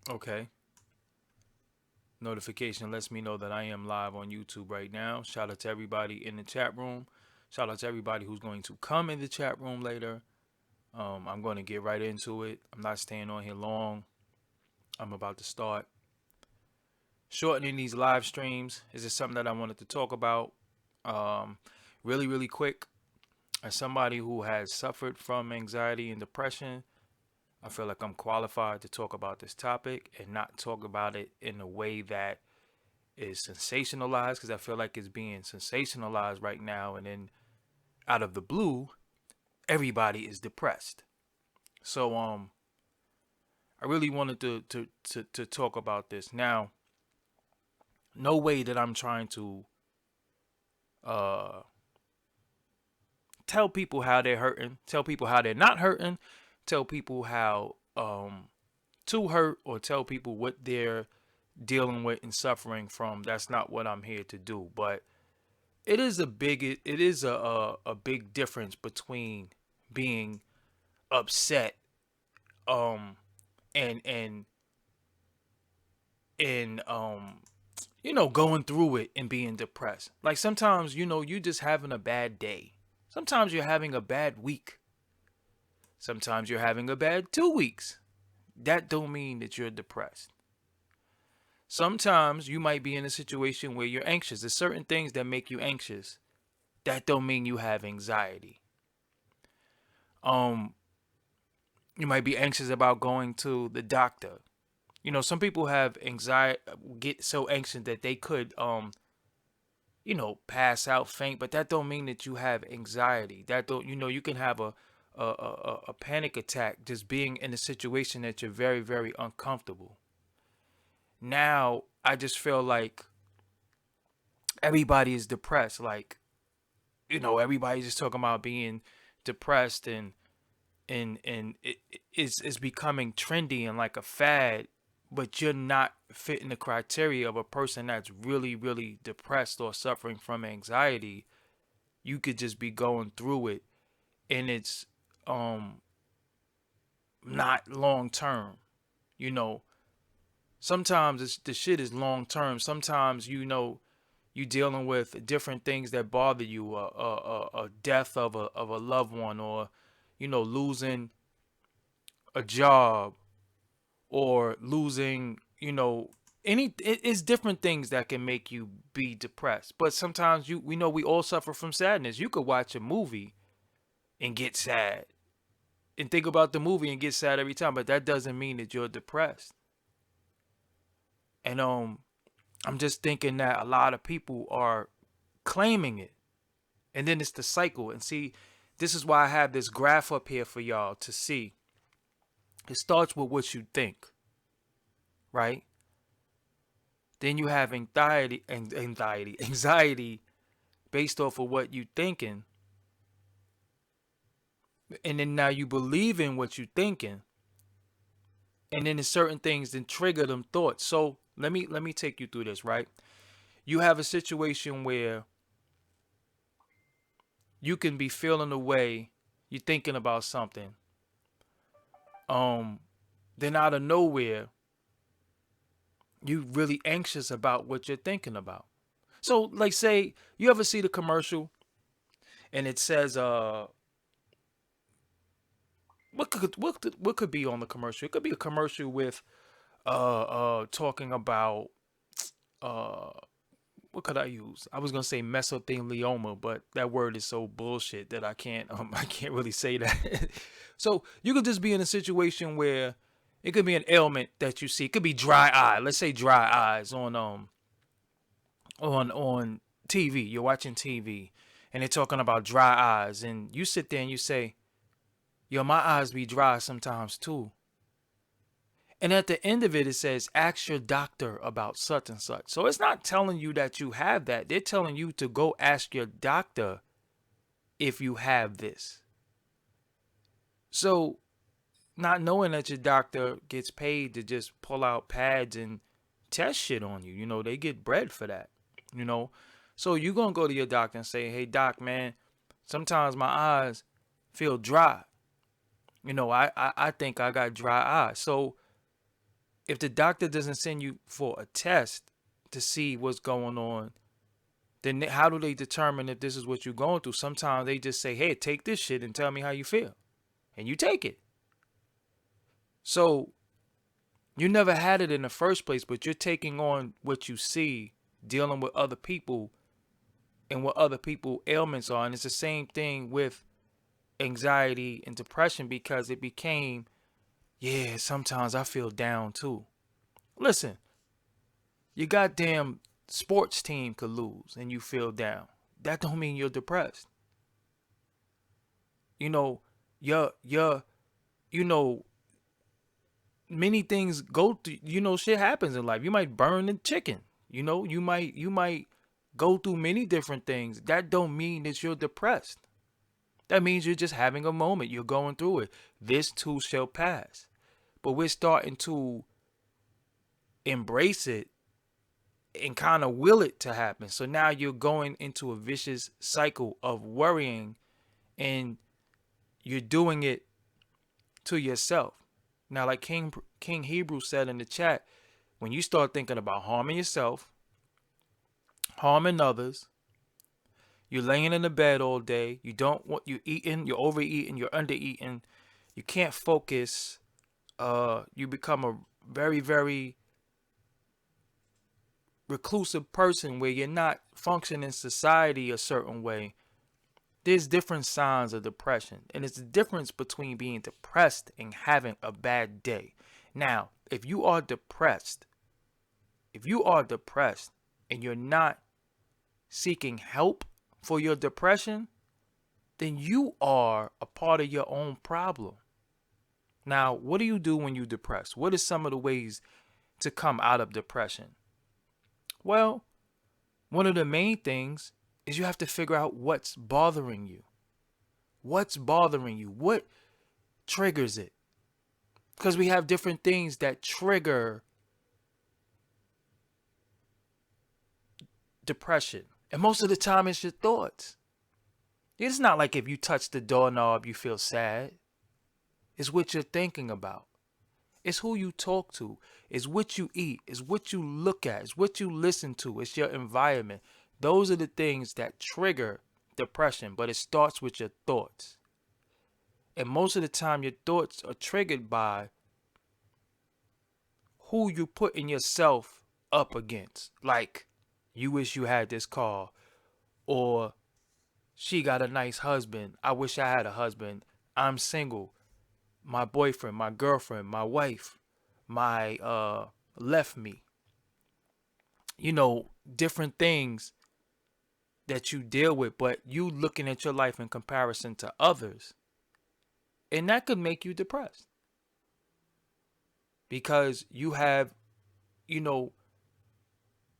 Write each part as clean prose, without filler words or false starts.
Okay. Notification lets me know that I am live on YouTube right now. Shout out to everybody in the chat room. Shout out to everybody who's going to come in the chat room later. I'm going to get right into it. I'm not staying on here long. I'm about to start shortening these live streams. Is this something that I wanted to talk about? Um, really, really quick. As somebody who has suffered from anxiety and depression, I feel like I'm qualified to talk about this topic and not talk about it in a way that is sensationalized, because I feel like it's being sensationalized right now. And then out of the blue, everybody is depressed. So I really wanted to talk about this. Now, no way that I'm trying to uh tell people how they're hurting, tell people how they're not hurting, tell people how to hurt, or tell people what they're dealing with and suffering from. That's not what I'm here to do. But it is a big difference between being upset um and and and going through it and being depressed. Like sometimes you just having a bad day. Sometimes you're having a bad week. Sometimes you're having a bad 2 weeks. That don't mean that you're depressed. Sometimes you might be in a situation where you're anxious. There's certain things that make you anxious. That don't mean you have anxiety. Um, you might be anxious about going to the doctor. Some people have anxiety, get so anxious that they could pass out, faint, but that don't mean that you have anxiety. That don't, you can have a panic attack just being in a situation that you're very, very uncomfortable. Now, I just feel like everybody is depressed. Like, everybody's just talking about being depressed, and it's becoming trendy and like a fad, but you're not fitting the criteria of a person that's really, really depressed or suffering from anxiety. You could just be going through it, and it's um not long term. You know, sometimes the shit is long term. Sometimes you dealing with different things that bother you, a death of a loved one, or losing a job, or losing, it's different things that can make you be depressed. But sometimes we know we all suffer from sadness. You could watch a movie and get sad and think about the movie and get sad every time, but that doesn't mean that you're depressed. And I'm just thinking that a lot of people are claiming it, and then it's the cycle. And see, this is why I have this graph up here for y'all to see. It starts with what you think, right? Then you have anxiety based off of what you thinking, and then now you believe in what you thinking, and then there's certain things that trigger them thoughts. So let me take you through this, right? You have a situation where you can be feeling a way, you're thinking about something, um, then out of nowhere, you really anxious about what you're thinking about. So, like, say you ever see the commercial and it says, what could be on the commercial? It could be a commercial with talking about uh what could I use? I was gonna say mesothelioma, but that word is so bullshit that I can't I can't really say that. So you could just be in a situation where it could be an ailment that you see. It could be dry eye. Let's say dry eyes on TV. You're watching TV and they're talking about dry eyes, and you sit there and you say, "Yo, my eyes be dry sometimes too." And at the end of it, it says, ask your doctor about such and such. So it's not telling you that you have that. They're telling you to go ask your doctor if you have this. So, not knowing that your doctor gets paid to just pull out pads and test shit on you, they get bread for that, you know. So, you're going to go to your doctor and say, hey, doc, man, sometimes my eyes feel dry. I think I got dry eyes. So, If the doctor doesn't send you for a test to see what's going on, then how do they determine if this is what you're going through? Sometimes they just say, hey, take this shit and tell me how you feel. And you take it. So you never had it in the first place, but you're taking on what you see, dealing with other people and what other people ailments are. And it's the same thing with anxiety and depression, because it became, yeah, sometimes I feel down too. Listen, your goddamn sports team could lose and you feel down. That don't mean you're depressed. You know, your you know, many things go through, shit happens in life. You might burn the chicken. You might go through many different things. That don't mean that you're depressed. That means you're just having a moment. You're going through it. This too shall pass. But we're starting to embrace it and kind of will it to happen. So now you're going into a vicious cycle of worrying, and you're doing it to yourself. Now, like King Hebrew said in the chat, when you start thinking about harming yourself, harming others, you're laying in the bed all day, you're eating, you're overeating, you're undereating, you can't focus, you become a very, very reclusive person where you're not functioning in society a certain way. There's different signs of depression, and it's the difference between being depressed and having a bad day. Now, if you are depressed and you're not seeking help for your depression, then you are a part of your own problem. Now, what do you do when you're depressed? What are some of the ways to come out of depression? Well, one of the main things is you have to figure out what's bothering you. What's bothering you? What triggers it? Because we have different things that trigger depression. And most of the time it's your thoughts. It's not like if you touch the doorknob, you feel sad. It's what you're thinking about. It's who you talk to. It's what you eat. It's what you look at. It's what you listen to. It's your environment. Those are the things that trigger depression, but it starts with your thoughts. And most of the time, your thoughts are triggered by who you putting yourself up against. Like, you wish you had this car, or she got a nice husband. I wish I had a husband. I'm single. My boyfriend, my girlfriend, my wife, my left me. Different things that you deal with, but you looking at your life in comparison to others. And that could make you depressed. Because you have,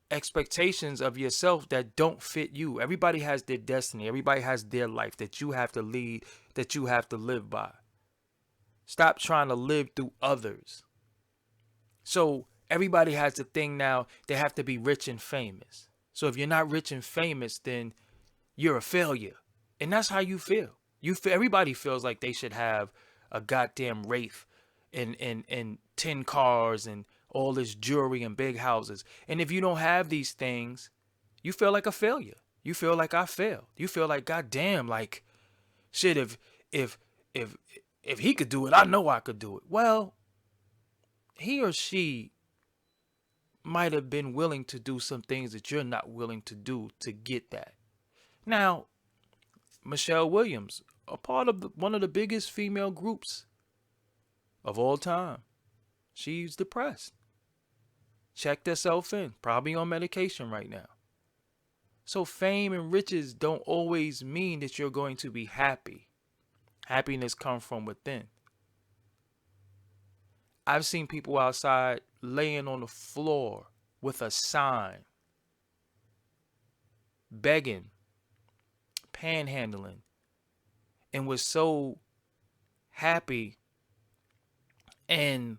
expectations of yourself that don't fit you. Everybody has their destiny. Everybody has their life that you have to lead, that you have to live by. Stop trying to live through others. So everybody has a thing now. They have to be rich and famous. So if you're not rich and famous, then you're a failure. And that's how you feel. Everybody feels like they should have a goddamn Wraith and 10 cars and all this jewelry and big houses. And if you don't have these things, you feel like a failure. You feel like I failed. You feel like, goddamn, like, shit, if he could do it, I know I could do it. Well, he or she might have been willing to do some things that you're not willing to do to get that. Now, Michelle Williams, a part of one of the biggest female groups of all time, she's depressed. Checked herself in, probably on medication right now. So fame and riches don't always mean that you're going to be happy. Happiness comes from within. I've seen people outside laying on the floor with a sign, begging, panhandling, and was so happy and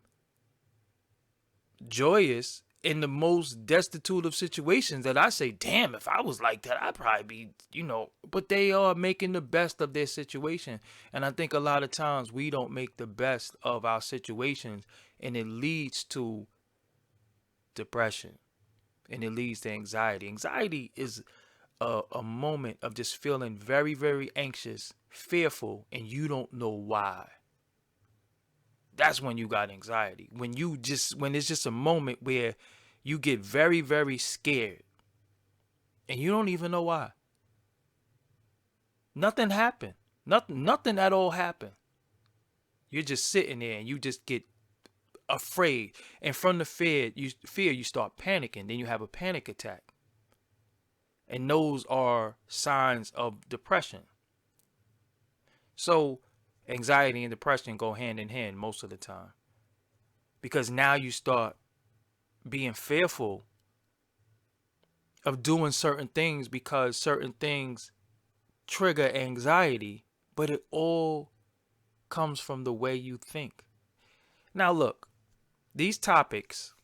joyous in the most destitute of situations that I say, damn, if I was like that, I'd probably be, but they are making the best of their situation. And I think a lot of times we don't make the best of our situations, and it leads to depression, and it leads to anxiety. Anxiety is a moment of just feeling very, very anxious, fearful, and you don't know why. That's when you got anxiety. When it's just a moment where you get very, very scared and you don't even know why. Nothing happened. Nothing at all happened. You're just sitting there and you just get afraid. And from the fear, you start panicking. Then you have a panic attack. And those are signs of depression. So anxiety and depression go hand in hand most of the time. Because now you start being fearful of doing certain things because certain things trigger anxiety, but it all comes from the way you think. Now, look, these topics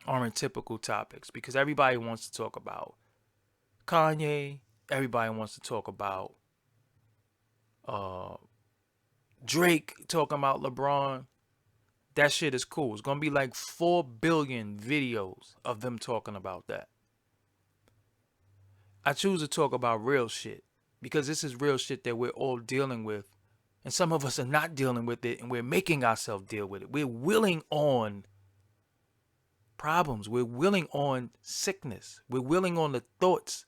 aren't typical topics because everybody wants to talk about Kanye, everybody wants to talk about Drake, talking about LeBron. That shit is cool. It's gonna be like 4 billion videos of them talking about that. I choose to talk about real shit because this is real shit that we're all dealing with. And some of us are not dealing with it and we're making ourselves deal with it. We're willing on problems. We're willing on sickness. We're willing on the thoughts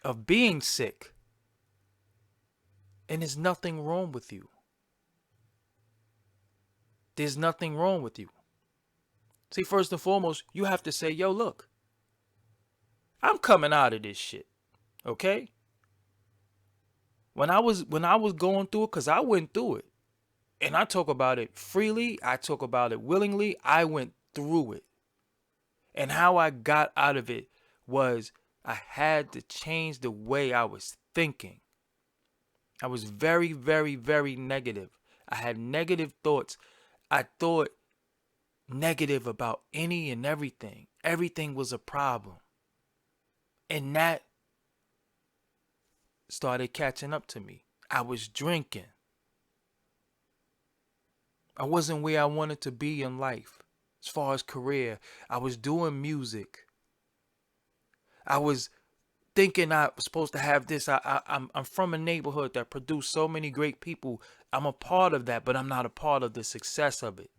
of being sick. And there's nothing wrong with you. There's nothing wrong with you. See, first and foremost, you have to say, yo, look, I'm coming out of this shit. Okay? When I was going through it, because I went through it. And I talk about it freely. I talk about it willingly. I went through it. And how I got out of it was I had to change the way I was thinking. I was very, very, very negative. I had negative thoughts. I thought negative about any and everything. Everything was a problem. And that started catching up to me. I was drinking. I wasn't where I wanted to be in life. As far as career, I was doing music. I was thinking I was supposed to have this. I'm from a neighborhood that produced so many great people. I'm a part of that, but I'm not a part of the success of it.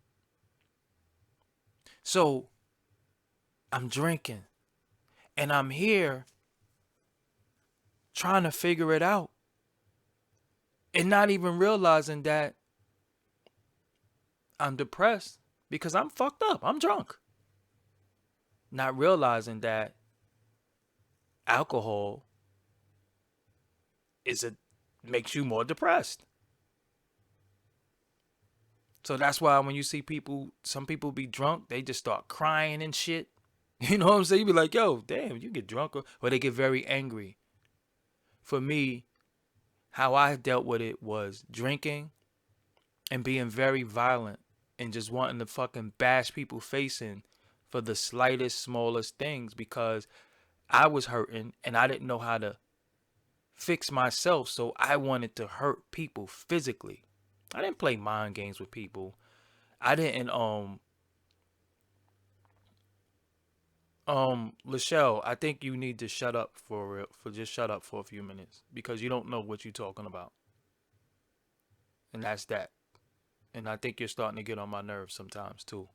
So I'm drinking and I'm here trying to figure it out and not even realizing that I'm depressed because I'm fucked up. I'm drunk. Not realizing that alcohol makes you more depressed. So that's why when you see some people be drunk, they just start crying and shit. You know what I'm saying? You be like, yo, damn, you get drunk. Or they get very angry. For me, how I dealt with it was drinking and being very violent and just wanting to fucking bash people facing for the slightest, smallest things because I was hurting and I didn't know how to fix myself. So I wanted to hurt people physically. I didn't play mind games with people. I didn't Lachelle, I think you need to shut up just shut up for a few minutes because you don't know what you're talking about. And that's that. And I think you're starting to get on my nerves sometimes too.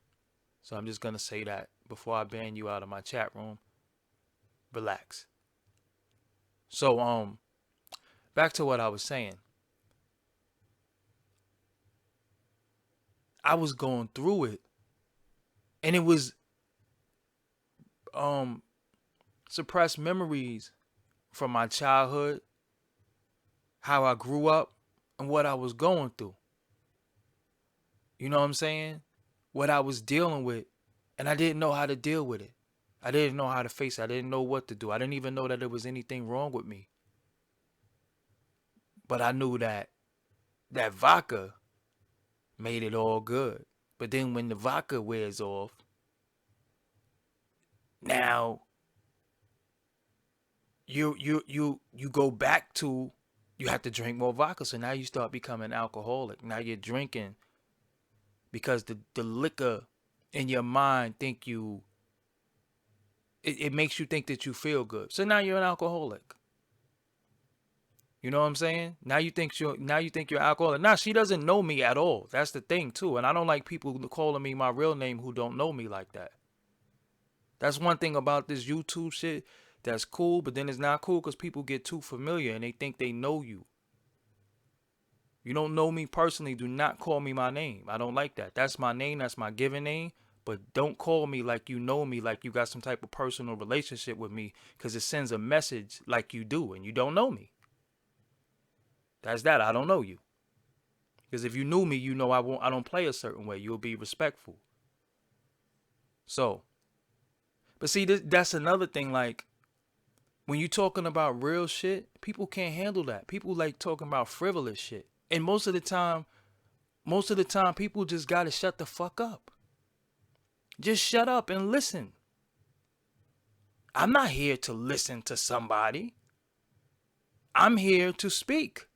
So I'm just gonna say that before I ban you out of my chat room. Relax. So back to what I was saying. I was going through it and it was suppressed memories from my childhood, how I grew up, and what I was going through. You know what I'm saying? What I was dealing with, and I didn't know how to deal with it. I didn't know how to face it. I didn't know what to do. I didn't even know that there was anything wrong with me. But I knew that vodka made it all good. But then when the vodka wears off, now you go back to you have to drink more vodka. So now you start becoming alcoholic. Now you're drinking because the liquor in your mind think it makes you think that you feel good. So now you're an alcoholic. You know what I'm saying? Now you think you're alcoholic. Now she doesn't know me at all. That's the thing too. And I don't like people calling me my real name who don't know me like that. That's one thing about this YouTube shit that's cool, but then it's not cool because people get too familiar and they think they know you. You don't know me personally, do not call me my name. I don't like that. That's my name, that's my given name. But don't call me like you know me, like you got some type of personal relationship with me, because it sends a message like you do, and you don't know me. That's that. I don't know you. Because if you knew me, you know I don't play a certain way. You'll be respectful. So, but see, that's another thing. Like when you talking about real shit, people can't handle that. People like talking about frivolous shit, and most of the time, people just gotta shut the fuck up. Just shut up and listen. I'm not here to listen to somebody. I'm here to speak.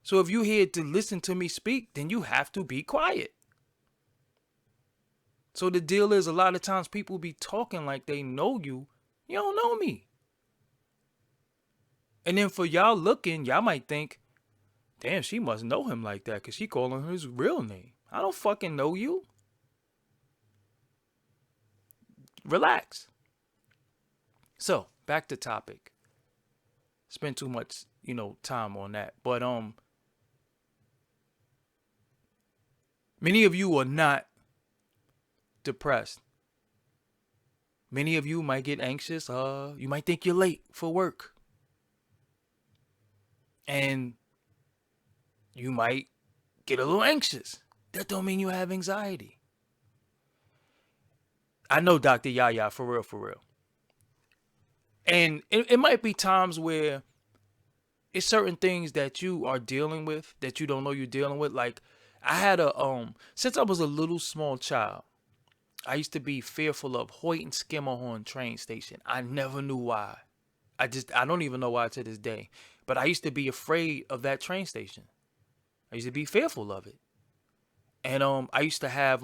So if you're here to listen to me speak, then you have to be quiet. So the deal is, a lot of times people be talking like they know you. You don't know me. And then for y'all looking, y'all might think, damn, she must know him like that because she calling his real name. I don't fucking know you. Relax. So back to topic. Spend too much, time on that. But many of you are not depressed. Many of you might get anxious. You might think you're late for work. And you might get a little anxious. That don't mean you have anxiety. I know, Dr. Yaya, for real, for real. And it might be times where it's certain things that you are dealing with that you don't know you're dealing with. Like I had since I was a little small child, I used to be fearful of Hoyt and Skimmerhorn train station. I never knew why. I don't even know why to this day. But I used to be afraid of that train station. I used to be fearful of it. And I used to have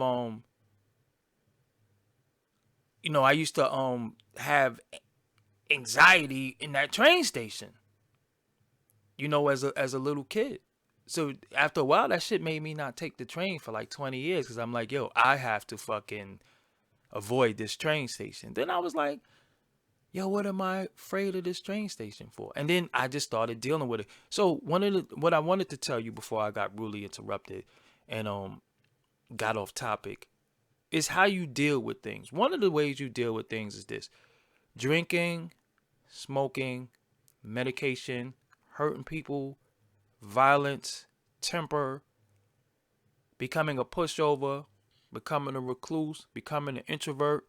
have anxiety in that train station. As a little kid. So after a while, that shit made me not take the train for like 20 years because I'm like, yo, I have to fucking avoid this train station. Then I was like, yo, what am I afraid of this train station for? And then I just started dealing with it. So what I wanted to tell you before I got rudely interrupted and got off topic is how you deal with things. One of the ways you deal with things is this: drinking, smoking, medication, hurting people, violence, temper, becoming a pushover, becoming a recluse, becoming an introvert,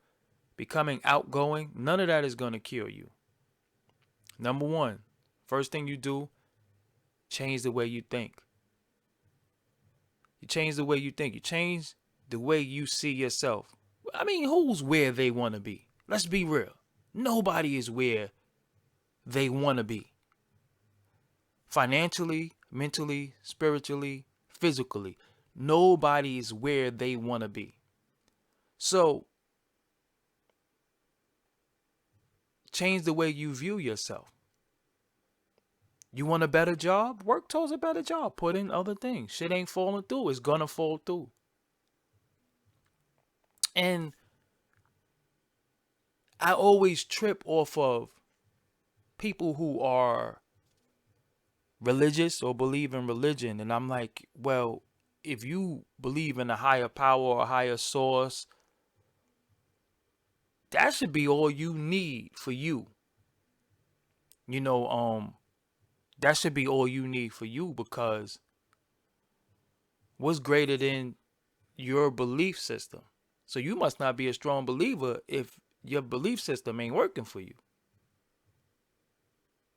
becoming outgoing. None of that is going to kill you. Number one, first thing you do, change the way you think. You change the way you think. You change the way you see yourself. I mean, who's where they want to be? Let's be real. Nobody is where they want to be. Financially, mentally, spiritually, physically. Nobody is where they want to be. So, change the way you view yourself. You want a better job? Work towards a better job. Put in other things. Shit ain't falling through. It's gonna fall through. And I always trip off of people who are religious or believe in religion. And I'm like, well, if you believe in a higher power or a higher source, that should be all you need for you. You know, that should be all you need for you, because what's greater than your belief system? So you must not be a strong believer if your belief system ain't working for you.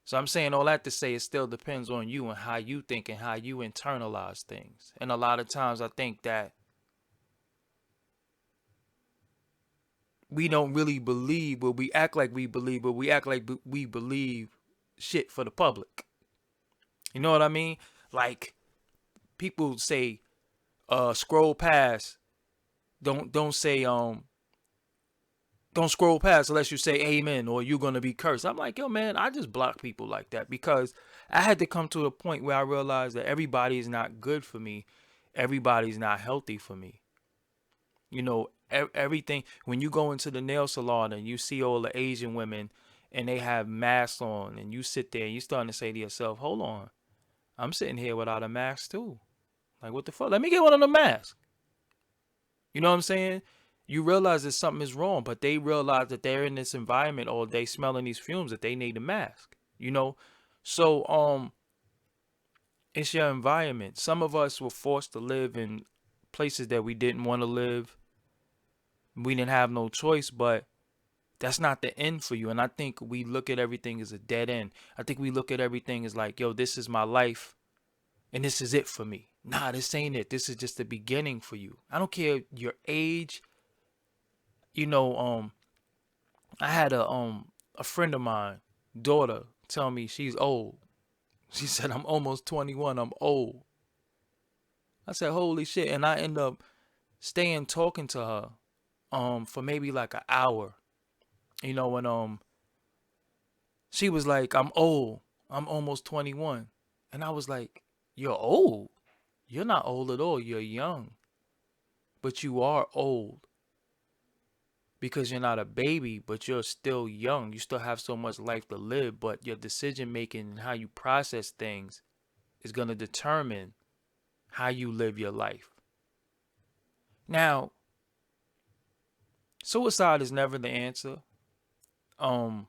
So I'm saying all that to say it still depends on you and how you think and how you internalize things. And a lot of times I think that we don't really believe what we act like we believe, but we act like we believe shit for the public. You know what I mean? Like people say, scroll past don't say don't scroll past unless you say amen or you're gonna be cursed. I'm like, yo, man, I just block people like that because I had to come to a point where I realized that everybody is not good for me. Everybody's not healthy for me. You know, everything. When you go into the nail salon and you see all the Asian women and they have masks on, and you sit there and you starting to say to yourself, hold on, I'm sitting here without a mask too. Like, what the fuck? Let me get one of the masks. You know what I'm saying? You realize that something is wrong, but they realize that they're in this environment all day smelling these fumes that they need a mask. You know? So it's your environment. Some of us were forced to live in places that we didn't want to live. We didn't have no choice, but that's not the end for you. And I think we look at everything as a dead end. I think we look at everything as like, yo, this is my life and this is it for me. Nah, this ain't it. This is just the beginning for you. I don't care your age. You know, I had a friend of mine, daughter, tell me she's old. She said I'm almost 21. I'm old. I said holy shit, and I end up staying talking to her for maybe like an hour. You know, when she was like, I'm old. I'm almost 21. And I was like, you're old. You're not old at all. You're young. But you are old because you're not a baby, but you're still young. You still have so much life to live, but your decision making and how you process things is going to determine how you live your life. Now, suicide is never the answer. Um,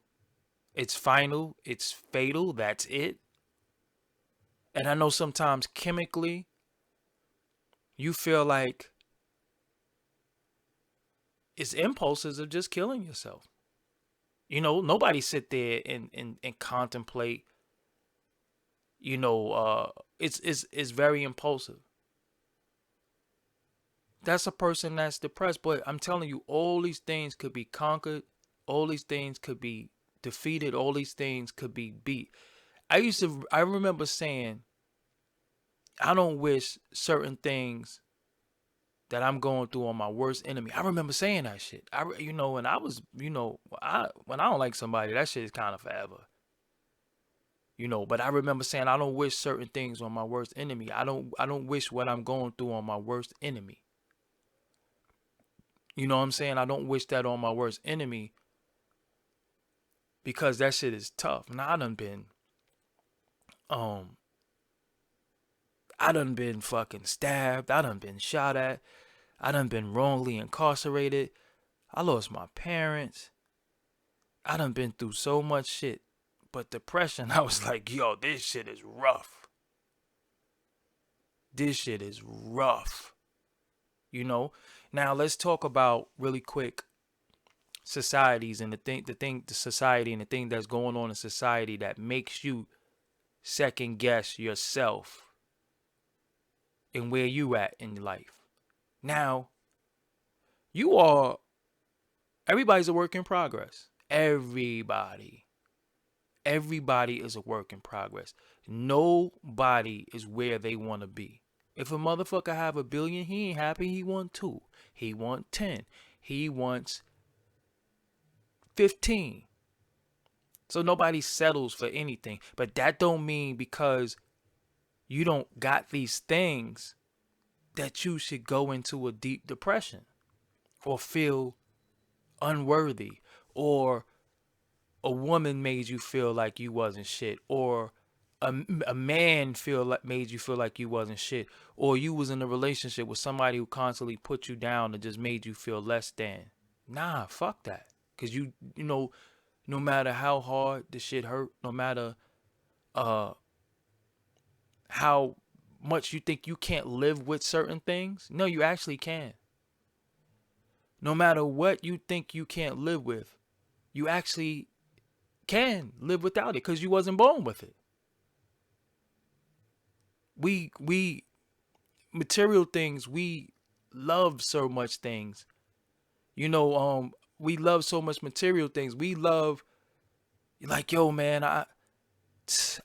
it's final, it's fatal, that's it. And I know sometimes chemically you feel like it's impulses of just killing yourself. You know, nobody sit there and contemplate, you know, it's very impulsive. That's a person that's depressed. But I'm telling you, all these things could be conquered. All these things could be defeated. All these things could be beat. I remember saying, I don't wish certain things that I'm going through on my worst enemy. I remember saying that shit. You know, when I was, you know, when I don't like somebody, that shit is kind of forever. You know, but I remember saying I don't wish certain things on my worst enemy. I don't wish what I'm going through on my worst enemy. You know what I'm saying? I don't wish that on my worst enemy because that shit is tough. Now um I done been fucking stabbed. I done been shot at. I done been wrongly incarcerated. I lost my parents. I done been through so much shit. But depression, I was like, yo, this shit is rough. This shit is rough. You know? Now let's talk about really quick societies and the society and the thing that's going on in society that makes you second guess yourself and where you at in life. Now, you are everybody's a work in progress. Everybody is a work in progress. Nobody is where they want to be. If a motherfucker have 1 billion, he ain't happy. He want 2. He want 10. He wants 15. So nobody settles for anything. But that don't mean because you don't got these things that you should go into a deep depression or feel unworthy or a woman made you feel like you wasn't shit or a man feel like made you feel like you wasn't shit or you was in a relationship with somebody who constantly put you down and just made you feel less than. Nah, fuck that. Cause you know, no matter how hard the shit hurt, no matter uh how much you think you can't live with certain things, no, you actually can. No matter what you think you can't live with, you actually can live without it because you wasn't born with it. We material things, we love so much things. You know, we love so much material things. We love like, yo, man, I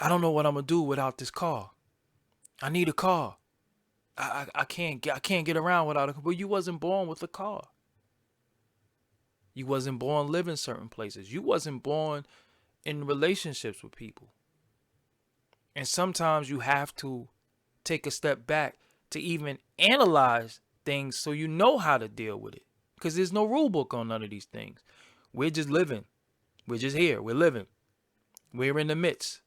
don't know what I'm gonna do without this car. I need a car. I can't get around without a car. But you wasn't born with a car. You wasn't born living certain places. You wasn't born in relationships with people. And sometimes you have to take a step back to even analyze things so you know how to deal with it. Because there's no rule book on none of these things. We're just living. We're just here. We're living. We're in the midst.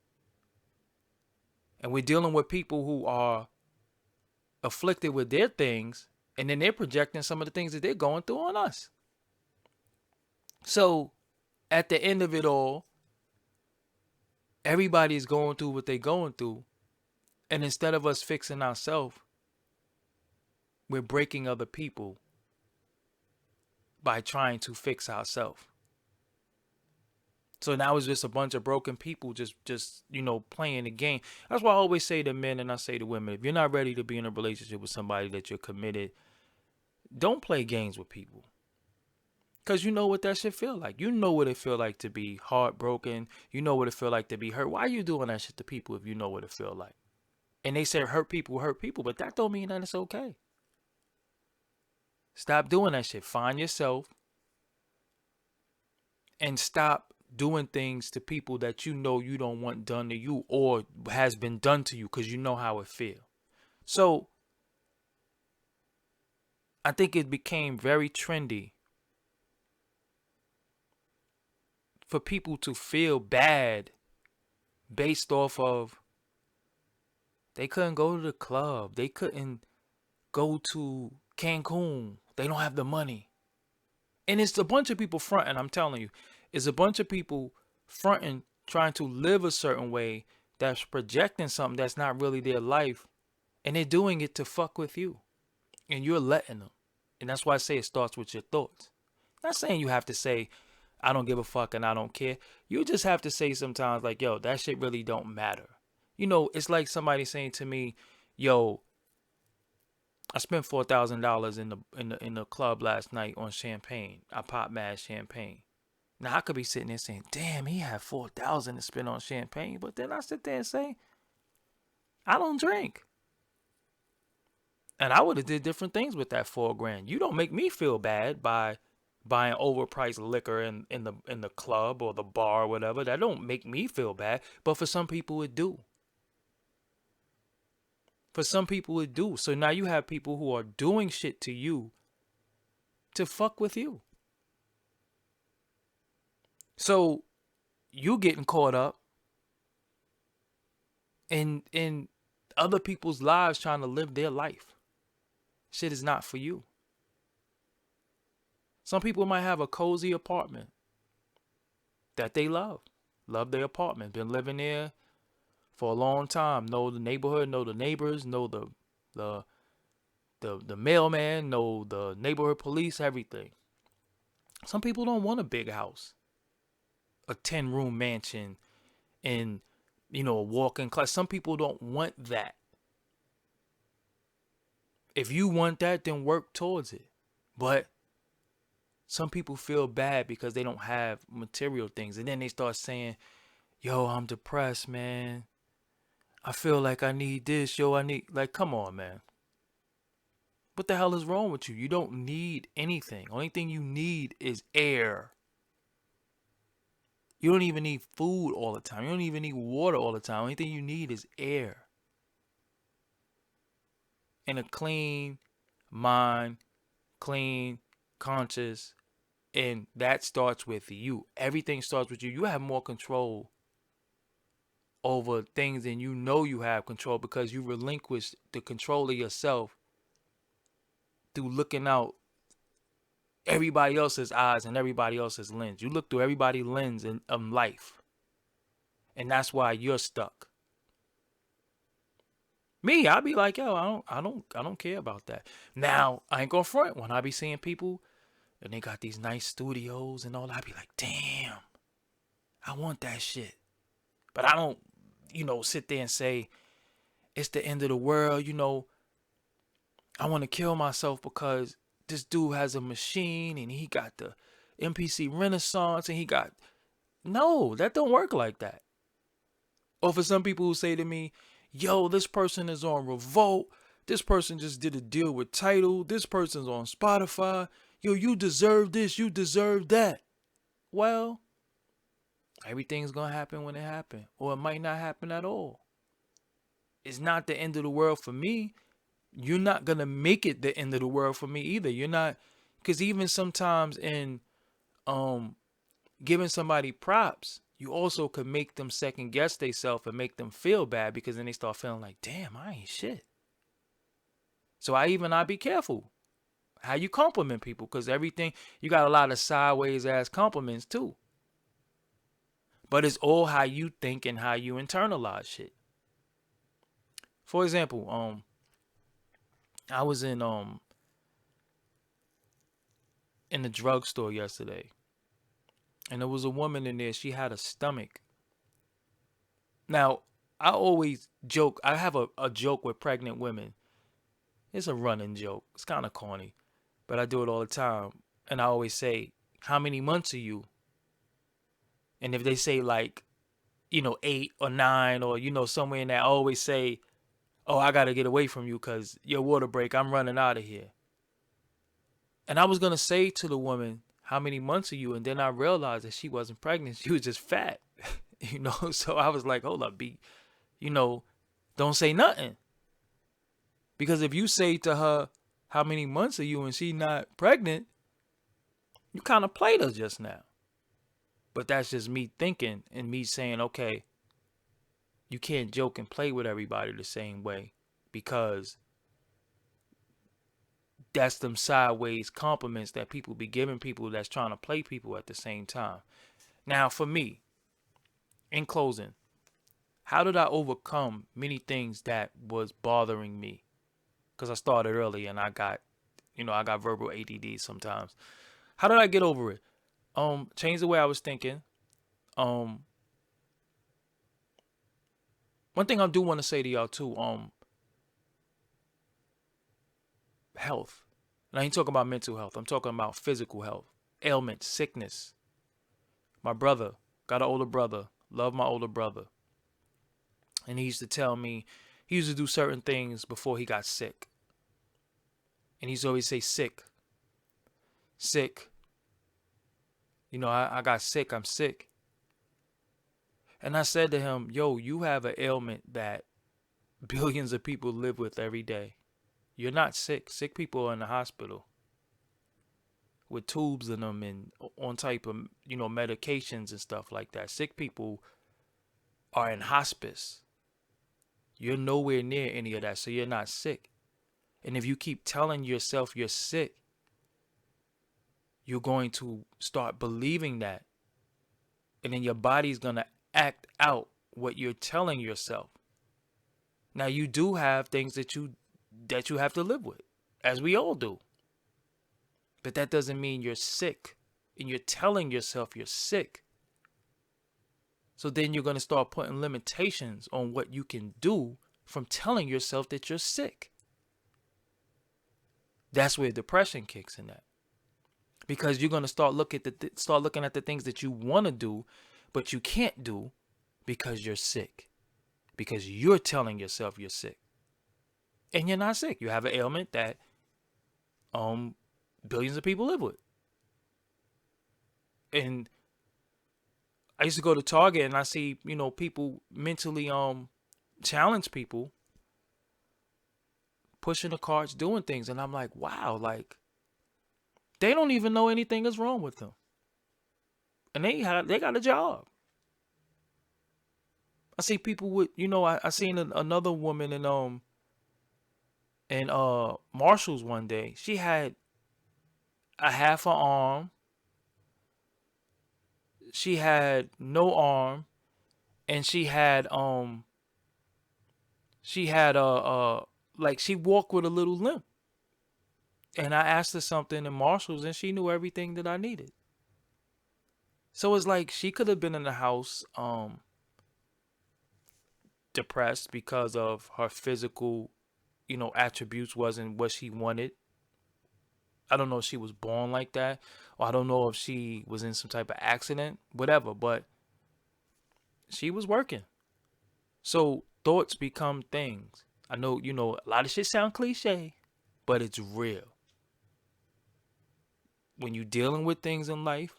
And we're dealing with people who are afflicted with their things, and then they're projecting some of the things that they're going through on us. So at the end of it all, everybody's going through what they're going through. And instead of us fixing ourselves, we're breaking other people by trying to fix ourselves. So now it's just a bunch of broken people just playing the game. That's why I always say to men and I say to women, if you're not ready to be in a relationship with somebody that you're committed, don't play games with people. Because you know what that shit feel like. You know what it feel like to be heartbroken. You know what it feel like to be hurt. Why are you doing that shit to people if you know what it feel like? And they say hurt people, but that don't mean that it's okay. Stop doing that shit. Find yourself and stop doing things to people that you know you don't want done to you or has been done to you because you know how it feels. So I think it became very trendy for people to feel bad based off of they couldn't go to the club. They couldn't go to Cancun. They don't have the money. And it's a bunch of people fronting, I'm telling you. It's a bunch of people fronting, trying to live a certain way that's projecting something that's not really their life. And they're doing it to fuck with you. And you're letting them. And that's why I say it starts with your thoughts. I'm not saying you have to say, I don't give a fuck and I don't care. You just have to say sometimes like, yo, that shit really don't matter. You know, it's like somebody saying to me, yo, I spent $4,000 in the club last night on champagne. I popped mad champagne. Now I could be sitting there saying, damn, he had $4,000 to spend on champagne. But then I sit there and say, I don't drink. And I would have did different things with that $4,000. You don't make me feel bad by buying overpriced liquor in the club or the bar or whatever. That don't make me feel bad. But for some people it do. For some people it do. So now you have people who are doing shit to you to fuck with you. So you getting caught up in other people's lives trying to live their life. Shit is not for you. Some people might have a cozy apartment that they love. Love their apartment. Been living there for a long time. Know the neighborhood, know the neighbors, know the mailman, know the neighborhood police, everything. Some people don't want a big house. A 10-room mansion and, a walk-in class. Some people don't want that. If you want that, then work towards it. But some people feel bad because they don't have material things. And then they start saying, yo, I'm depressed, man. I feel like I need this. Yo, I need, like, come on, man. What the hell is wrong with you? You don't need anything. Only thing you need is air. You don't even need food all the time. You don't even need water all the time. Only thing you need is air. And a clean mind, clean conscious, and that starts with you. Everything starts with you. You have more control over things than you know you have control because you relinquish the control of yourself through looking out everybody else's eyes and everybody else's lens. You look through everybody's lens in life. And that's why you're stuck. Me, I'll be like, yo, I don't care about that. Now, I ain't gonna front when I be seeing people and they got these nice studios and all that. I be like, damn, I want that shit. But I don't, sit there and say, it's the end of the world, I want to kill myself because this dude has a machine and he got the MPC Renaissance and he got... No, that don't work like that. Or for some people who say to me, yo, this person is on Revolt This person just did a deal with Tidal. This person's on Spotify. Yo, you deserve this. You deserve that. Well, everything's going to happen when it happens, or it might not happen at all. It's not the end of the world for me. You're not going to make it the end of the world for me either. You're not, because even sometimes in um giving somebody props, you also could make them second guess themselves and make them feel bad, because then they start feeling like, damn, I ain't shit. So I be careful how you compliment people, because everything, you got a lot of sideways ass compliments too. But it's all how you think and how you internalize shit. For example, I was in the drugstore yesterday, and there was a woman in there. She had a stomach. Now, I always joke. I have a joke with pregnant women. It's a running joke. It's kind of corny, but I do it all the time. And I always say, "How many months are you?" And if they say like, 8 or 9, or somewhere in there, I always say, "Oh, I gotta get away from you because your water break. I'm running out of here." And I was gonna say to the woman, "How many months are you?" And then I realized that she wasn't pregnant. She was just fat, So I was like, "Hold up, B, you know, don't say nothing." Because if you say to her, "How many months are you?" and she not pregnant, you kind of played her just now. But that's just me thinking and me saying, okay, you can't joke and play with everybody the same way, because that's them sideways compliments that people be giving people that's trying to play people at the same time. Now, for me, in closing, how did I overcome many things that was bothering me? Because I started early and I got verbal ADD sometimes. How did I get over it? Change the way I was thinking. Um, One thing I do want to say to y'all too, health. And I ain't talking about mental health. I'm talking about physical health, ailment, sickness. My brother, got an older brother, love my older brother. And he used to tell me, he used to do certain things before he got sick. And he used to always say, sick, sick. I got sick, I'm sick. And I said to him, yo, you have an ailment that billions of people live with every day. You're not sick. Sick people are in the hospital with tubes in them and on type of, medications and stuff like that. Sick people are in hospice. You're nowhere near any of that, so you're not sick. And if you keep telling yourself you're sick, you're going to start believing that. And then your body's going to act out what you're telling yourself. Now, you do have things that you have to live with, as we all do. But that doesn't mean you're sick, and you're telling yourself you're sick. So then you're going to start putting limitations on what you can do from telling yourself that you're sick. That's where depression kicks in at. Because you're going to start looking at the things that you want to do, but you can't do because you're sick. Because you're telling yourself you're sick. And you're not sick. You have an ailment that billions of people live with. And I used to go to Target and I see, people mentally challenge people pushing the carts, doing things, and I'm like, wow, like they don't even know anything is wrong with them. And they got a job. I see people with, I seen another woman in Marshalls one day. She had a half an arm. She had no arm, and she had like she walked with a little limp. And I asked her something in Marshalls, and she knew everything that I needed. So it's like she could have been in the house depressed because of her physical, attributes wasn't what she wanted. I don't know if she was born like that, or I don't know if she was in some type of accident, whatever, but she was working. So thoughts become things. I know, a lot of shit sound cliche, but it's real. When you're dealing with things in life,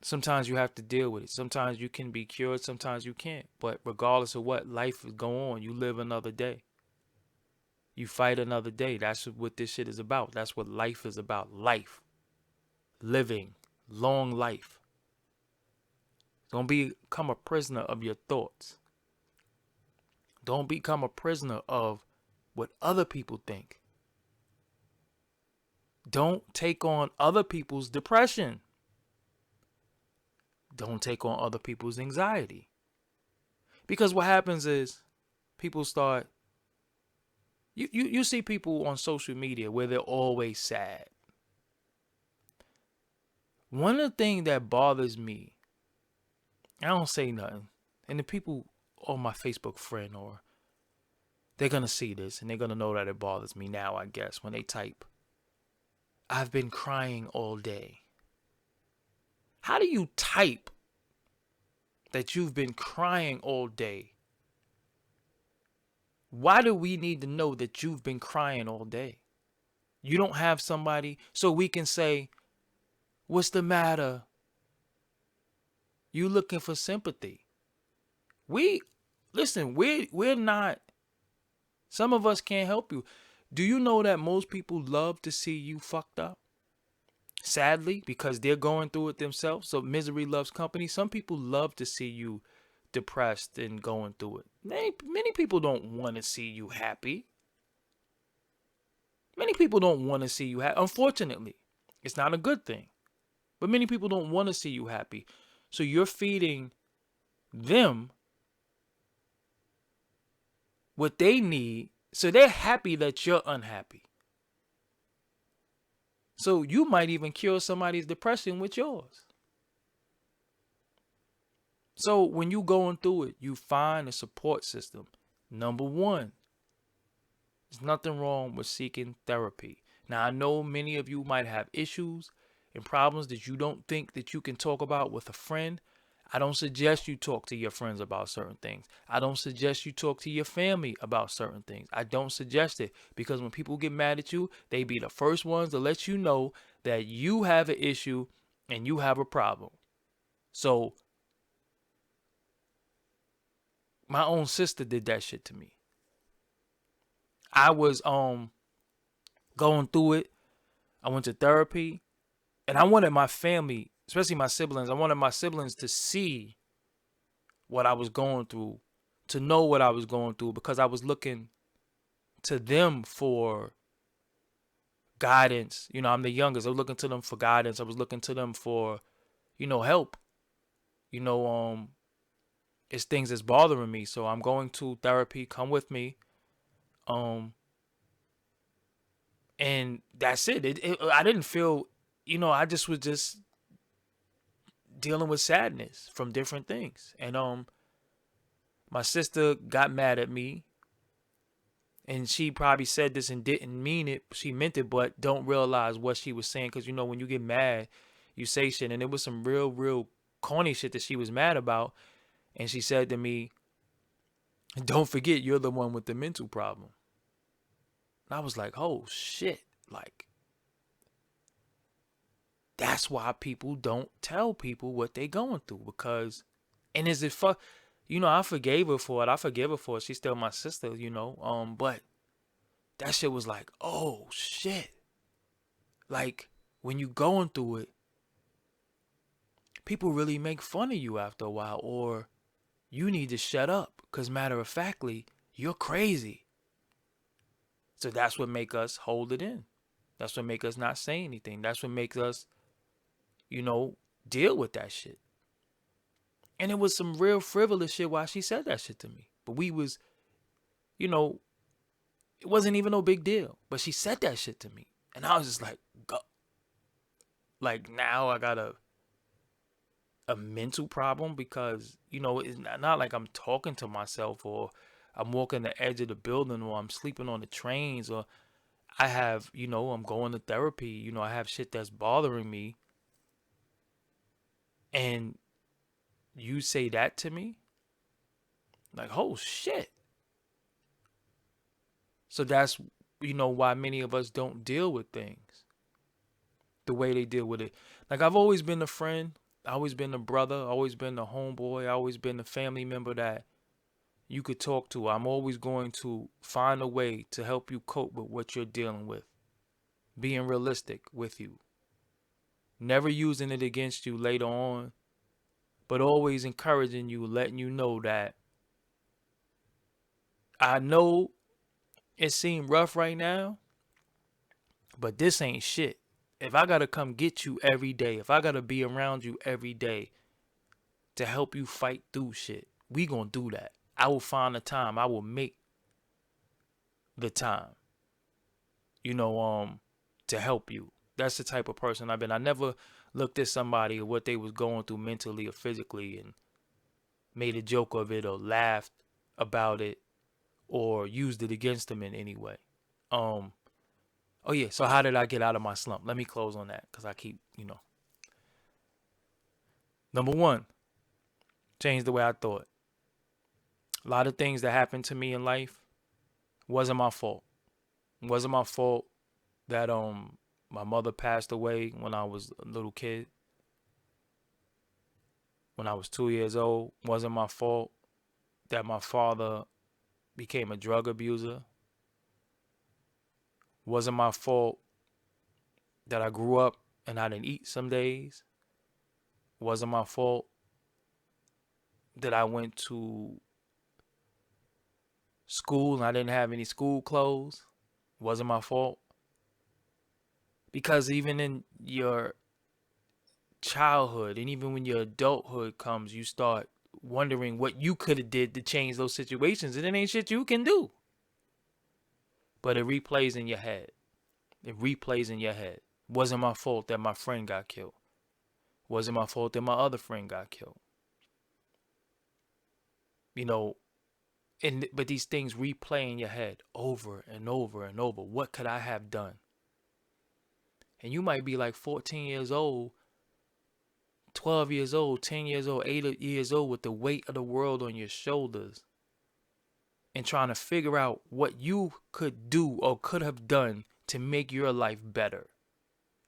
sometimes you have to deal with it. Sometimes you can be cured, sometimes you can't. But regardless of what, life is going on. You live another day. You fight another day. That's what this shit is about. That's what life is about. Life. Living. Long life. Don't become a prisoner of your thoughts. Don't become a prisoner of what other people think. Don't take on other people's depression. Don't take on other people's anxiety. Because what happens is people start, you see people on social media where they're always sad. One of the things that bothers me, I don't say nothing, and the people on my Facebook friend, or they're going to see this and they're going to know that it bothers me now, I guess, when they type, I've been crying all day. How do you type that you've been crying all day? Why do we need to know that you've been crying all day? You don't have somebody so we can say, what's the matter? You looking for sympathy. We're not, some of us can't help you. Do you know that most people love to see you fucked up? Sadly, because they're going through it themselves. So misery loves company. Some people love to see you depressed and going through it. Many people don't want to see you happy. Many people don't want to see you happy. Unfortunately, it's not a good thing. But many people don't want to see you happy. So you're feeding them what they need. So they're happy that you're unhappy. So you might even cure somebody's depression with yours. So when you going through it, you find a support system. Number one, there's nothing wrong with seeking therapy. Now, I know many of you might have issues and problems that you don't think that you can talk about with a friend. I don't suggest you talk to your friends about certain things. I don't suggest you talk to your family about certain things. I don't suggest it, because when people get mad at you, they be the first ones to let you know that you have an issue and you have a problem. So my own sister did that shit to me. I was going through it. I went to therapy, and I wanted my family, especially my siblings, I wanted my siblings to see what I was going through, to know what I was going through, because I was looking to them for guidance. I'm the youngest. I was looking to them for guidance. I was looking to them for, help. You know, um, it's things that's bothering me. So I'm going to therapy. Come with me. Um, and that's it. I didn't feel, I just was just dealing with sadness from different things. And my sister got mad at me, and she probably said this and didn't mean it. She meant it, but don't realize what she was saying. Because when you get mad, you say shit, and it was some real corny shit that she was mad about. And she said to me, don't forget, you're the one with the mental problem. And I was like, oh shit. Like, that's why people don't tell people what they going through. Because, and is it fuck, I forgave her for it. I forgive her for it. She's still my sister, but that shit was like, oh shit. Like, when you going through it, people really make fun of you after a while, or you need to shut up, because matter of factly, you're crazy. So that's what make us hold it in. That's what make us not say anything. That's what makes us, deal with that shit. And it was some real frivolous shit why she said that shit to me. But we was, you know, it wasn't even no big deal. But she said that shit to me. And I was just like, go. Like, now I got a mental problem, because, it's not like I'm talking to myself, or I'm walking the edge of the building, or I'm sleeping on the trains, or I have, I'm going to therapy, I have shit that's bothering me. And you say that to me? Like, oh shit. So that's, why many of us don't deal with things the way they deal with it. Like, I've always been a friend, always been a brother, always been a homeboy, always been a family member that you could talk to. I'm always going to find a way to help you cope with what you're dealing with. Being realistic with you. Never using it against you later on, but always encouraging you, letting you know that I know it seems rough right now, but this ain't shit. If I gotta come get you every day, if I gotta be around you every day to help you fight through shit, we gonna do that. I will find the time. I will make the time, to help you. That's the type of person I've been. I never looked at somebody or what they was going through mentally or physically and made a joke of it or laughed about it or used it against them in any way. Oh yeah, so how did I get out of my slump? Let me close on that because I keep, Number one, change the way I thought. A lot of things that happened to me in life wasn't my fault. It wasn't my fault that my mother passed away when I was a little kid. When I was 2 years old, it wasn't my fault that my father became a drug abuser. It wasn't my fault that I grew up and I didn't eat some days. It wasn't my fault that I went to school and I didn't have any school clothes. It wasn't my fault. Because even in your childhood and even when your adulthood comes, you start wondering what you could have did to change those situations, and it ain't shit you can do. But it replays in your head. It replays in your head. Wasn't my fault that my friend got killed. Wasn't my fault that my other friend got killed. But these things replay in your head over and over and over. What could I have done? And you might be like 14 years old, 12 years old, 10 years old, 8 years old with the weight of the world on your shoulders and trying to figure out what you could do or could have done to make your life better,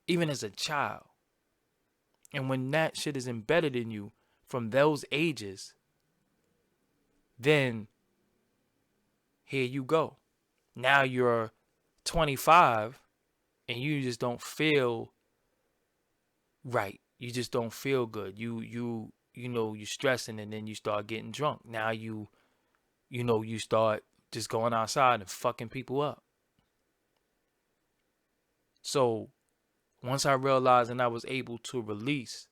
even as a child. And when that shit is embedded in you from those ages, then here you go. Now you're 25 and you just don't feel right. You just don't feel good. You're stressing and then you start getting drunk. Now you start just going outside and fucking people up. So once I realized and I was able to release,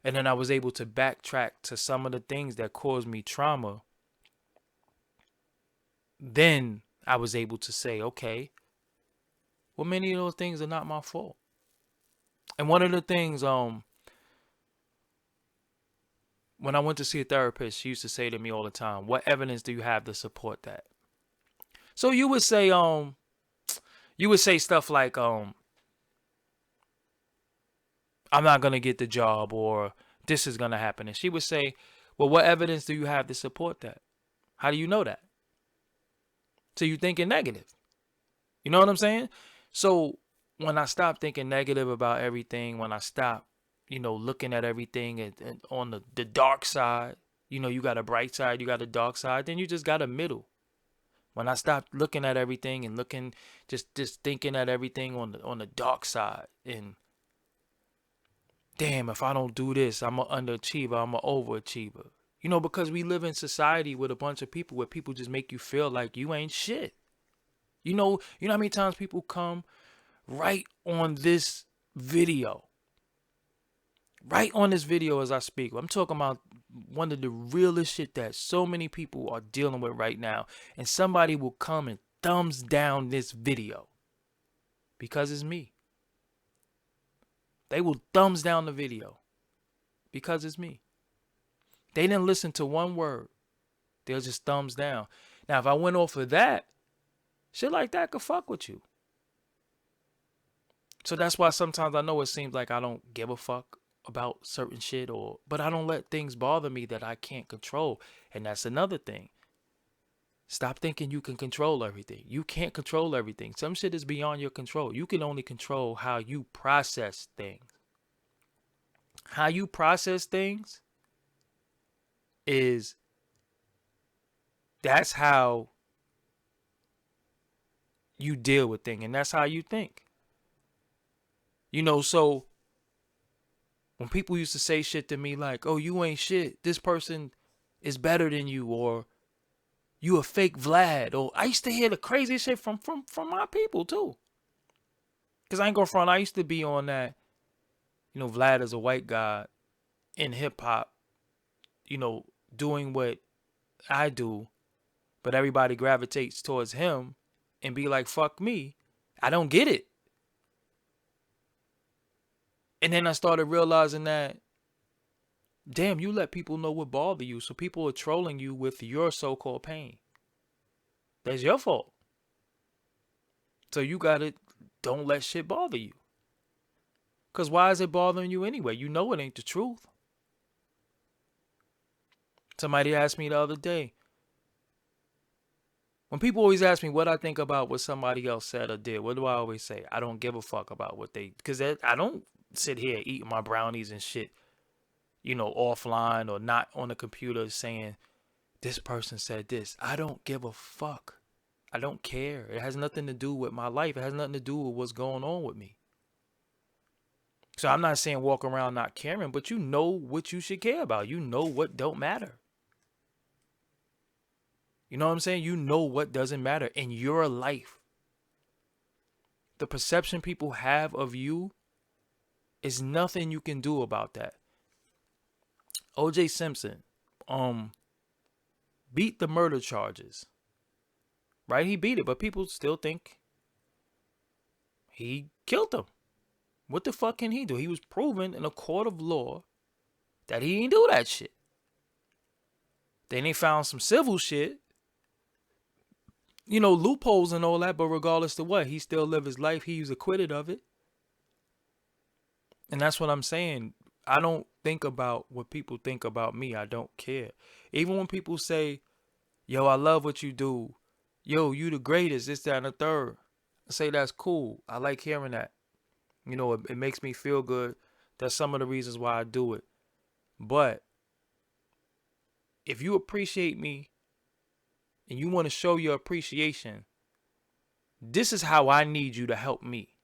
and then I was able to backtrack to some of the things that caused me trauma, then I was able to say, okay, well, many of those things are not my fault. And one of the things, when I went to see a therapist, she used to say to me all the time, what evidence do you have to support that? So you would say stuff like, I'm not going to get the job or this is going to happen. And she would say, well, what evidence do you have to support that? How do you know that? So you're thinking negative. You know what I'm saying? So when I stopped thinking negative about everything, when I stopped, looking at everything and on the dark side, you got a bright side, you got a dark side, then you just got a middle. When I stopped looking at everything and just thinking at everything on the dark side and damn, if I don't do this, I'm an underachiever, I'm an overachiever. Because we live in society with a bunch of people where people just make you feel like you ain't shit. You know how many times people come right on this video. Right on this video as I speak. I'm talking about one of the realest shit that so many people are dealing with right now. And somebody will come and thumbs down this video. Because it's me. They will thumbs down the video. Because it's me. They didn't listen to one word. They'll just thumbs down. Now, if I went off of that, shit like that could fuck with you. So that's why sometimes I know it seems like I don't give a fuck about certain shit, but I don't let things bother me that I can't control. And that's another thing. Stop thinking you can control everything. You can't control everything. Some shit is beyond your control. You can only control how you process things. How you process things is that's how you deal with things, and that's how you think. So when people used to say shit to me like, "Oh, you ain't shit. This person is better than you," or "You a fake Vlad," or I used to hear the craziest shit from my people too. Cause I ain't gonna front. I used to be on that. Vlad is a white guy in hip hop. Doing what I do, but everybody gravitates towards him and be like, "Fuck me." I don't get it. And then I started realizing that, damn, you let people know what bother you, so people are trolling you with your so-called pain. That's your fault. So you gotta don't let shit bother you. Cause why is it bothering you anyway? You know it ain't the truth. Somebody asked me the other day. When people always ask me what I think about what somebody else said or did, what do I always say? I don't give a fuck about what they, because I don't sit here eating my brownies and shit, offline or not on the computer saying this person said this. I don't give a fuck. I don't care. It has nothing to do with my life. It has nothing to do with what's going on with me. So I'm not saying walk around not caring, but you know what you should care about. You know what don't matter. You know what I'm saying? You know what doesn't matter in your life. The perception people have of you is nothing you can do about that. O.J. Simpson beat the murder charges. Right? He beat it, but people still think he killed him. What the fuck can he do? He was proven in a court of law that he didn't do that shit. Then they found some civil shit, loopholes and all that, but regardless of what, he still lived his life. He was acquitted of it. And that's what I'm saying. I don't think about what people think about me. I don't care. Even when people say, "Yo, I love what you do. Yo, you the greatest, this, that, and the third." I say that's cool. I like hearing that. It makes me feel good. That's some of the reasons why I do it. But if you appreciate me and you want to show your appreciation, this is how I need you to help me.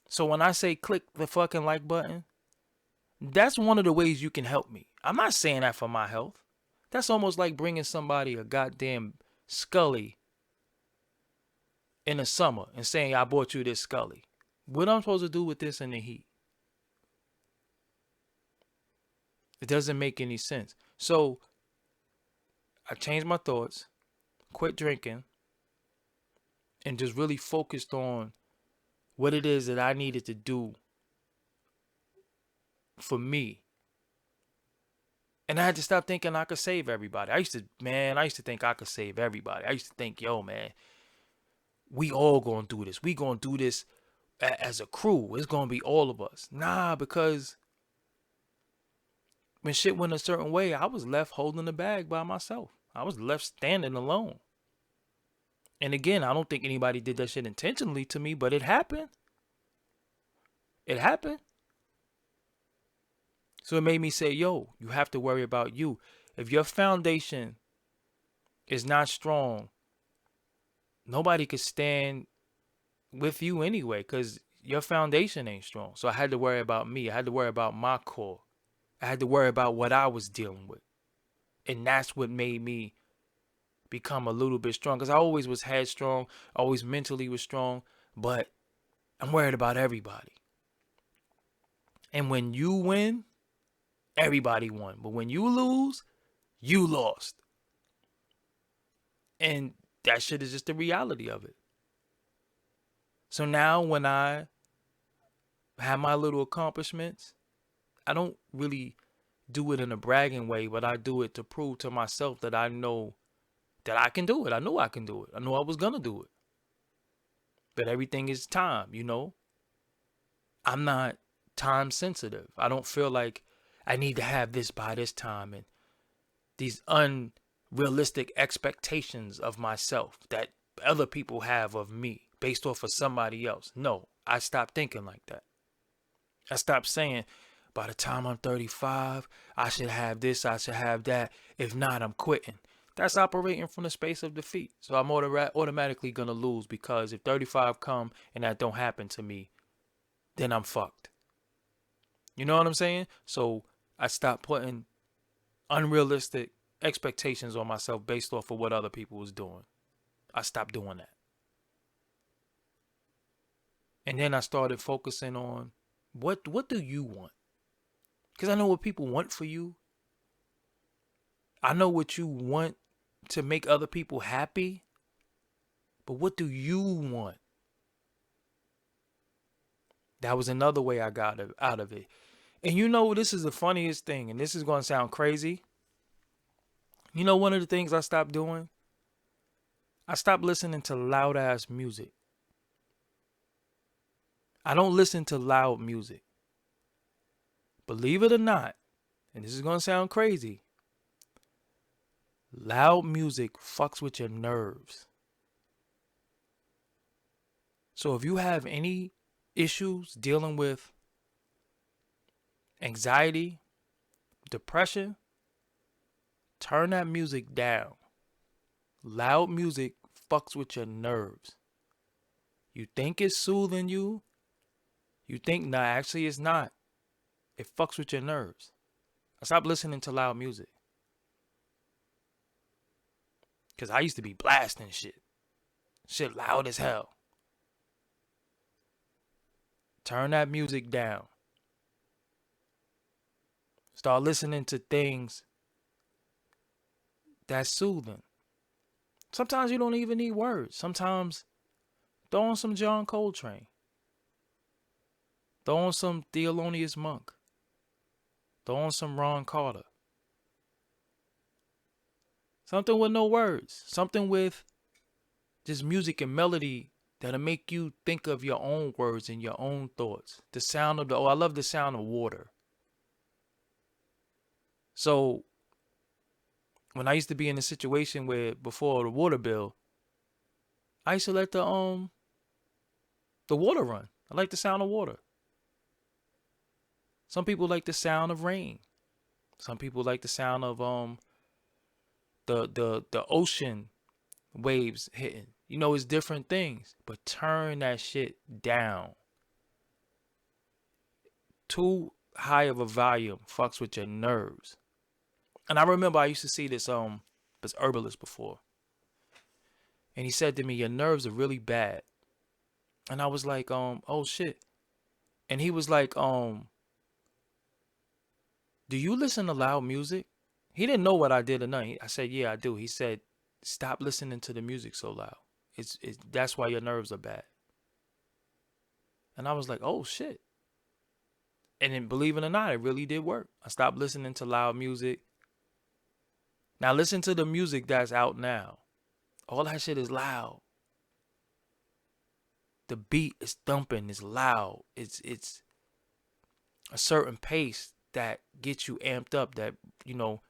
So when I say click the fucking like button, that's one of the ways you can help me. I'm not saying that for my health. That's almost like bringing somebody a goddamn Scully in the summer and saying, "I bought you this Scully." What I'm supposed to do with this in the heat? It doesn't make any sense. So I changed my thoughts, quit drinking, and just really focused on what it is that I needed to do for me. And I had to stop thinking I could save everybody. I used to think I could save everybody. I used to think, yo, man, we all gonna do this. We gonna do this as a crew. It's gonna be all of us. Nah, because when shit went a certain way, I was left holding the bag by myself. I was left standing alone. And again, I don't think anybody did that shit intentionally to me, but it happened. It happened. So it made me say, yo, you have to worry about you. If your foundation is not strong, nobody could stand with you anyway, because your foundation ain't strong. So I had to worry about me. I had to worry about my core. I had to worry about what I was dealing with. And that's what made me become a little bit strong, because I always was headstrong, always mentally was strong, but I'm worried about everybody. And when you win, everybody won. But when you lose, you lost. And that shit is just the reality of it. So now when I have my little accomplishments, I don't really do it in a bragging way, but I do it to prove to myself that I know that I can do it. I know I can do it. I know I was going to do it. But everything is time, I'm not time sensitive. I don't feel like I need to have this by this time, and these unrealistic expectations of myself that other people have of me based off of somebody else. No, I stopped thinking like that. I stopped saying, by the time I'm 35, I should have this, I should have that. If not, I'm quitting. That's operating from the space of defeat. So I'm automatically going to lose, because if 35 come and that don't happen to me, then I'm fucked. You know what I'm saying? So I stopped putting unrealistic expectations on myself based off of what other people was doing. I stopped doing that. And then I started focusing on what do you want? Because I know what people want for you. I know what you want to make other people happy. But what do you want? That was another way I got out of it. And you know, this is the funniest thing, and this is going to sound crazy. You know, one of the things I stopped doing? I stopped listening to loud ass music. I don't listen to loud music. Believe it or not, and this is going to sound crazy, loud music fucks with your nerves. So if you have any issues dealing with anxiety, depression, turn that music down. Loud music fucks with your nerves. You think it's soothing you. You think, nah, actually it's not. It fucks with your nerves. I stopped listening to loud music. Because I used to be blasting shit. Shit loud as hell. Turn that music down. Start listening to things that's soothing. Sometimes you don't even need words. Sometimes throw on some John Coltrane. Throw on some Thelonious Monk. Throw on some Ron Carter. Something with no words. Something with just music and melody that'll make you think of your own words and your own thoughts. The sound of I love the sound of water. So when I used to be in a situation where before the water bill, I used to let the water run. I like the sound of water. Some people like the sound of rain. Some people like the sound of the ocean waves hitting. You know, it's different things. But turn that shit down. Too high of a volume fucks with your nerves. And I remember I used to see this herbalist before. And he said to me, your nerves are really bad. And I was like, oh shit. And he was like, do you listen to loud music? He didn't know what I did or nothing. I said, yeah, I do. He said, stop listening to the music so loud. It's that's why your nerves are bad. And I was like, oh shit. And then, believe it or not, it really did work. I stopped listening to loud music. Now listen to the music that's out now. All that shit is loud. The beat is thumping, it's loud. It's a certain pace that gets you amped up, that, you know,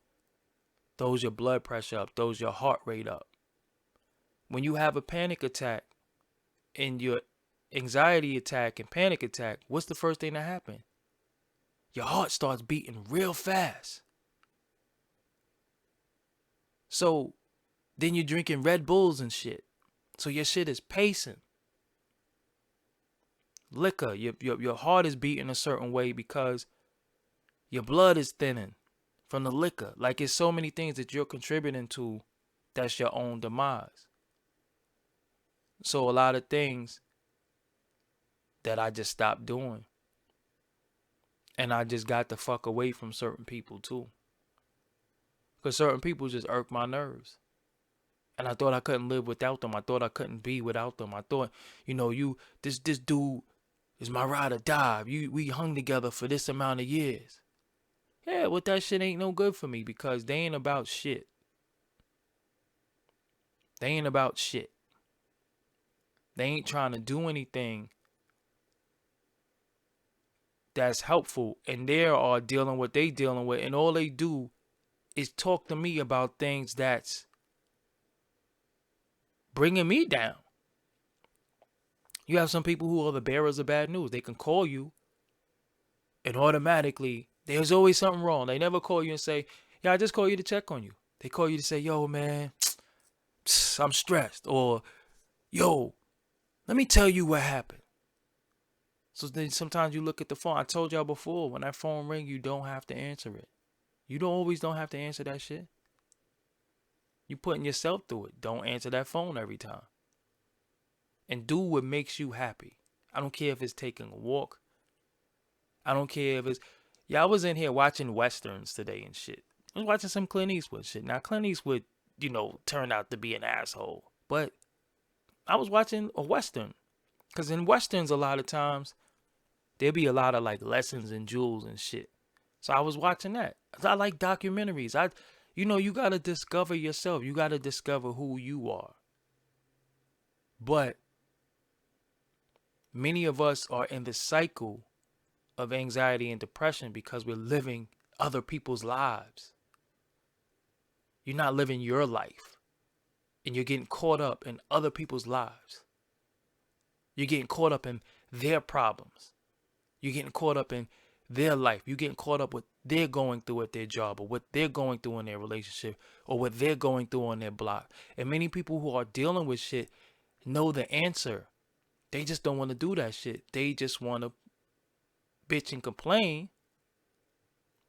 throws your blood pressure up, throws your heart rate up. When you have a panic attack and your anxiety attack and panic attack, what's the first thing that happens? Your heart starts beating real fast. So then you're drinking Red Bulls and shit. So your shit is pacing. Liquor, your heart is beating a certain way because your blood is thinning from the liquor. Like, it's so many things that you're contributing to that's your own demise. So a lot of things that I just stopped doing. And I just got the fuck away from certain people too. Because certain people just irk my nerves. And I thought I couldn't live without them. I thought I couldn't be without them. I thought, you know, this dude is my ride or die. We hung together for this amount of years. Yeah, but that shit ain't no good for me because they ain't about shit. They ain't about shit. They ain't trying to do anything that's helpful, and they are dealing what they dealing with, and all they do is talk to me about things that's bringing me down. You have some people who are the bearers of bad news. They can call you, and automatically there's always something wrong. They never call you and say, "Yeah, I just call you to check on you." They call you to say, "Yo, man, I'm stressed," or "Yo, let me tell you what happened." So then sometimes you look at the phone. I told y'all before, when that phone ring, you don't have to answer it. You don't have to answer that shit. You putting yourself through it. Don't answer that phone every time. And do what makes you happy. I don't care if it's taking a walk. I don't care if it's... Yeah, I was in here watching Westerns today and shit. I was watching some Clint Eastwood shit. Now, Clint Eastwood, turned out to be an asshole. But I was watching a Western. Because in Westerns, a lot of times, there be a lot of like lessons and jewels and shit. So I was watching that. I like documentaries. You got to discover yourself. You got to discover who you are. But many of us are in the cycle of anxiety and depression because we're living other people's lives. You're not living your life. And you're getting caught up in other people's lives. You're getting caught up in their problems. You're getting caught up in their life. You're getting caught up with what they're going through at their job, or what they're going through in their relationship, or what they're going through on their block. And many people who are dealing with shit know the answer. They just don't want to do that shit. They just want to bitch and complain.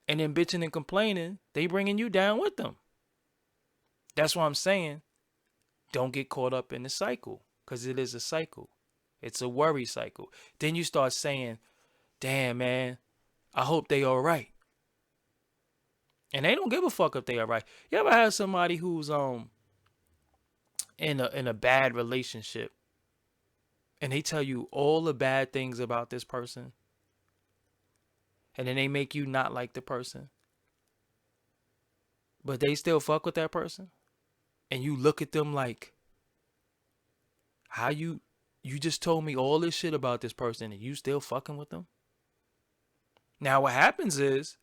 And then bitching and complaining, they bringing you down with them. That's why I'm saying, don't get caught up in the cycle, because it is a cycle. It's a worry cycle. Then you start saying, damn, man, I hope they all right. And they don't give a fuck if they all right. You ever had somebody who's in a bad relationship, and they tell you all the bad things about this person, and then they make you not like the person, but they still fuck with that person? And you look at them like, how you just told me all this shit about this person and you still fucking with them? Now what happens is,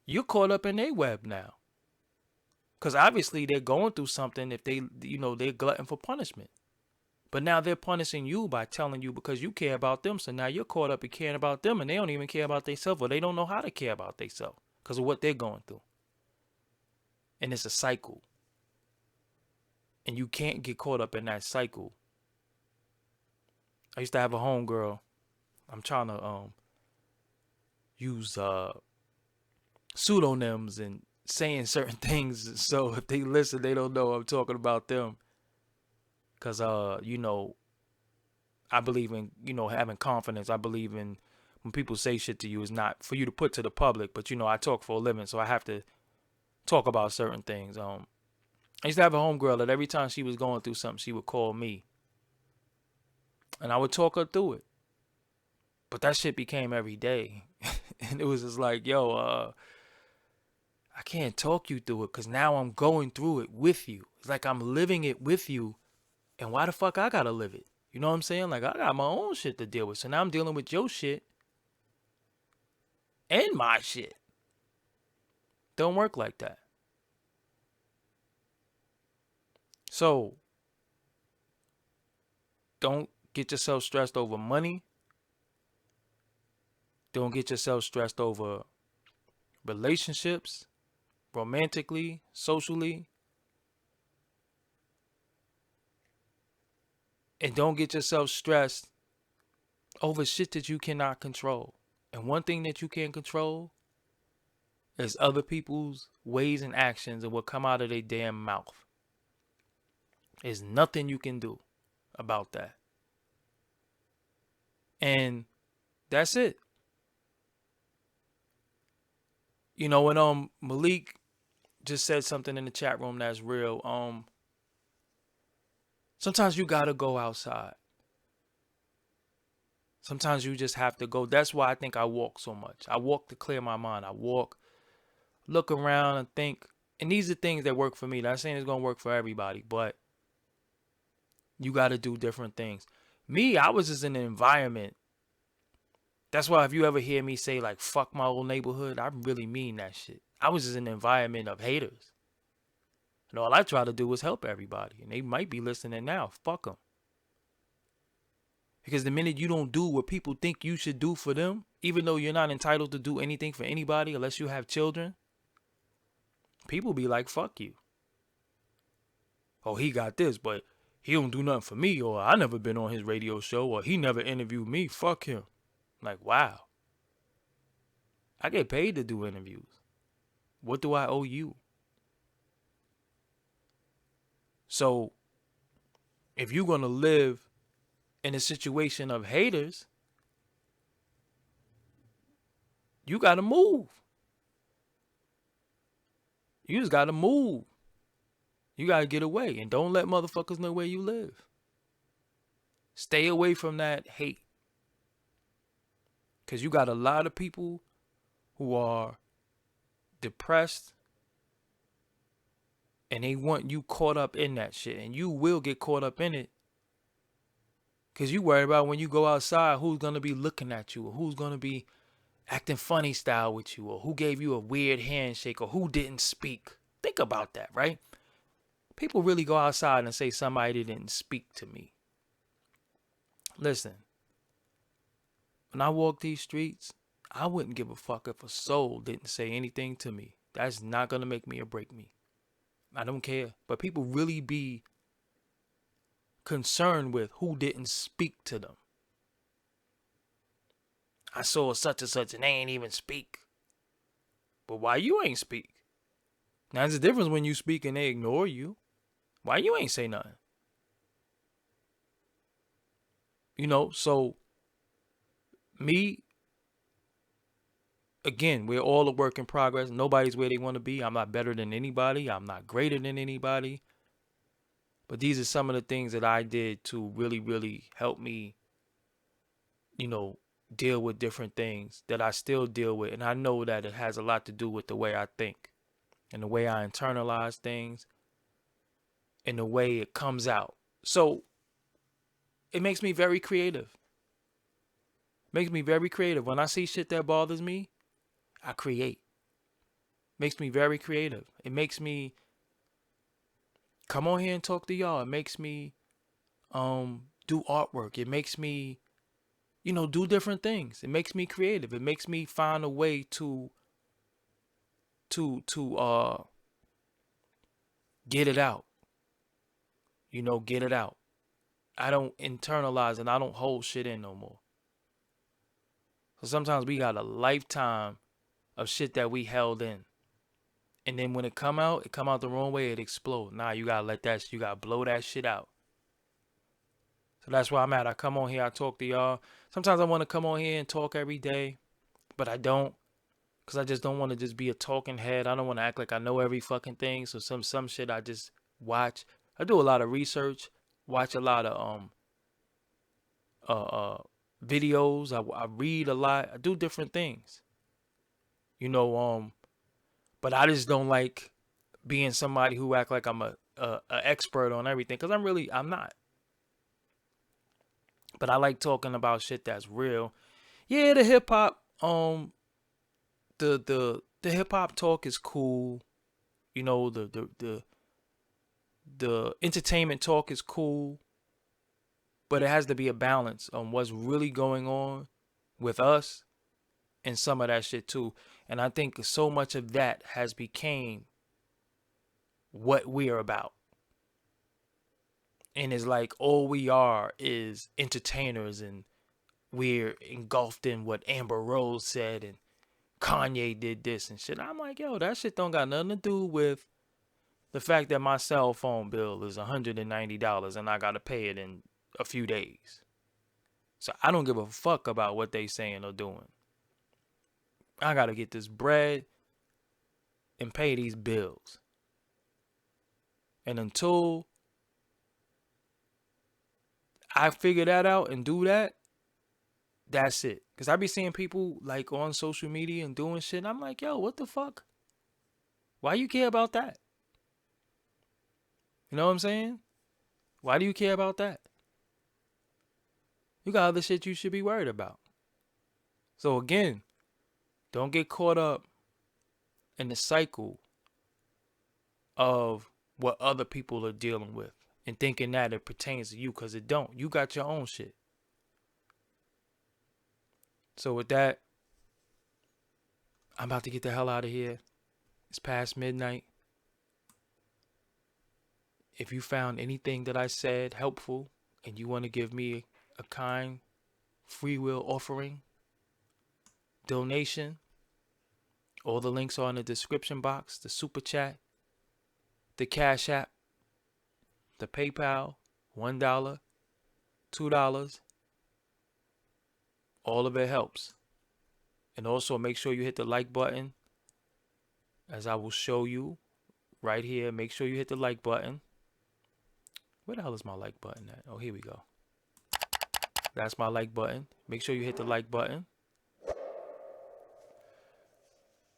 you're caught up in their web now. Because obviously they're going through something if they're glutton for punishment. But now they're punishing you by telling you because you care about them. So now you're caught up in caring about them, and they don't even care about themselves, or they don't know how to care about themselves because of what they're going through. And it's a cycle. And you can't get caught up in that cycle. I used to have a homegirl. I'm trying to use pseudonyms and saying certain things, so if they listen, they don't know I'm talking about them. Because I believe in having confidence. I believe in when people say shit to you, is not for you to put to the public, but I talk for a living, so I have to talk about certain things. I used to have a homegirl that every time she was going through something, she would call me, and I would talk her through it. But that shit became every day. And it was just like, yo, I can't talk you through it because now I'm going through it with you. It's like I'm living it with you. And why the fuck I gotta live it? You know what I'm saying? Like, I got my own shit to deal with. So now I'm dealing with your shit and my shit. Don't work like that. So, don't get yourself stressed over money. Don't get yourself stressed over relationships, romantically, socially. And don't get yourself stressed over shit that you cannot control. And one thing that you can't control is other people's ways and actions and what come out of their damn mouth. There's nothing you can do about that. And that's it. When Malik just said something in the chat room that's real. Sometimes you gotta go outside. Sometimes you just have to go. That's why I think I walk so much. I walk to clear my mind. I walk, look around and think. And these are things that work for me. Not saying it's gonna work for everybody, but you gotta do different things. Me, I was just in an environment That's why if you ever hear me say like fuck my old neighborhood, I really mean that shit. I was just in an environment of haters. And all I try to do is help everybody. And they might be listening now. Fuck them. Because the minute you don't do what people think you should do for them, even though you're not entitled to do anything for anybody unless you have children, people be like, fuck you. Oh, he got this, but he don't do nothing for me, or I never been on his radio show, or he never interviewed me. Fuck him. Like, wow. I get paid to do interviews. What do I owe you? So, if you're going to live in a situation of haters, you got to move. You just got to move. You got to get away, and don't let motherfuckers know where you live. Stay away from that hate. Because you got a lot of people who are depressed, and they want you caught up in that shit, and you will get caught up in it. Because you worry about when you go outside, who's going to be looking at you, or who's going to be acting funny style with you, or who gave you a weird handshake, or who didn't speak. Think about that, right? People really go outside and say somebody didn't speak to me. Listen, when I walk these streets, I wouldn't give a fuck if a soul didn't say anything to me. That's not going to make me or break me. I don't care. But people really be concerned with who didn't speak to them. I saw such and such and they ain't even speak. But why you ain't speak? Now there's a difference when you speak and they ignore you. Why you ain't say nothing? You know, so me, again, we're all a work in progress. Nobody's where they want to be. I'm not better than anybody. I'm not greater than anybody. But these are some of the things that I did to really, really help me, you know, deal with different things that I still deal with. And I know that it has a lot to do with the way I think and the way I internalize things and the way it comes out. So it makes me very creative. Makes me very creative. When I see shit that bothers me, I create. Makes me very creative. It makes me come on here and talk to y'all. It makes me do artwork. It makes me, you know, do different things. It makes me creative. It makes me find a way to get it out. You know, get it out. I don't internalize and I don't hold shit in no more. So sometimes we got a lifetime of shit that we held in. And then when it come out the wrong way, it explodes. Nah, you gotta you gotta blow that shit out. So that's where I'm at. I come on here, I talk to y'all. Sometimes I want to come on here and talk every day, but I don't. Because I just don't want to just be a talking head. I don't want to act like I know every fucking thing. So some shit I just watch. I do a lot of research, watch a lot of videos. I read a lot. I do different things. You know, but I just don't like being somebody who act like I'm a expert on everything, because I'm not. But I like talking about shit that's real. Yeah, the hip hop the hip hop talk is cool. You know, the entertainment talk is cool. But it has to be a balance on what's really going on with us and some of that shit too. And I think so much of that has became what we're about. And it's like all we are is entertainers, and we're engulfed in what Amber Rose said and Kanye did this and shit. I'm like, yo, that shit don't got nothing to do with the fact that my cell phone bill is $190 and I gotta pay it in a few days. So I don't give a fuck about what they saying or doing. I gotta get this bread and pay these bills. And until I figure that out and do that, that's it. Because I be seeing people like on social media and doing shit. And I'm like, yo, what the fuck? Why you care about that? You know what I'm saying? Why do you care about that? You got other shit you should be worried about. So again, don't get caught up in the cycle of what other people are dealing with and thinking that it pertains to you, because it don't. You got your own shit. So with that, I'm about to get the hell out of here. It's past midnight. If you found anything that I said helpful and you want to give me a kind free will offering, donation, all the links are in the description box. The super chat, the Cash App, the PayPal, $1, $2, all of it helps. And also make sure you hit the like button, as I will show you right here. Make sure you hit the like button. Where the hell is my like button at? Oh, here we go. That's my like button. Make sure you hit the like button.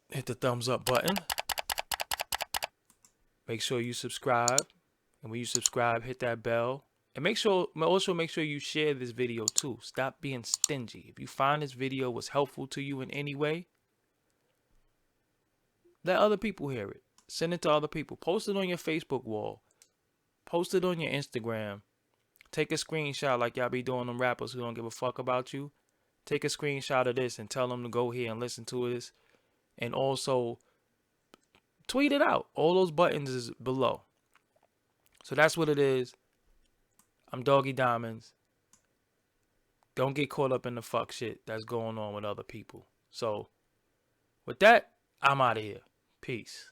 Hit the thumbs up button. Make sure you subscribe. And when you subscribe, hit that bell. And also make sure you share this video too. Stop being stingy. If you find this video was helpful to you in any way, let other people hear it. Send it to other people. Post it on your Facebook wall. Post it on your Instagram. Take a screenshot like y'all be doing them rappers who don't give a fuck about you. Take a screenshot of this and tell them to go here and listen to this. And also tweet it out. All those buttons is below. So that's what it is. I'm Doggie Diamonds. Don't get caught up in the fuck shit that's going on with other people. So with that, I'm out of here. Peace.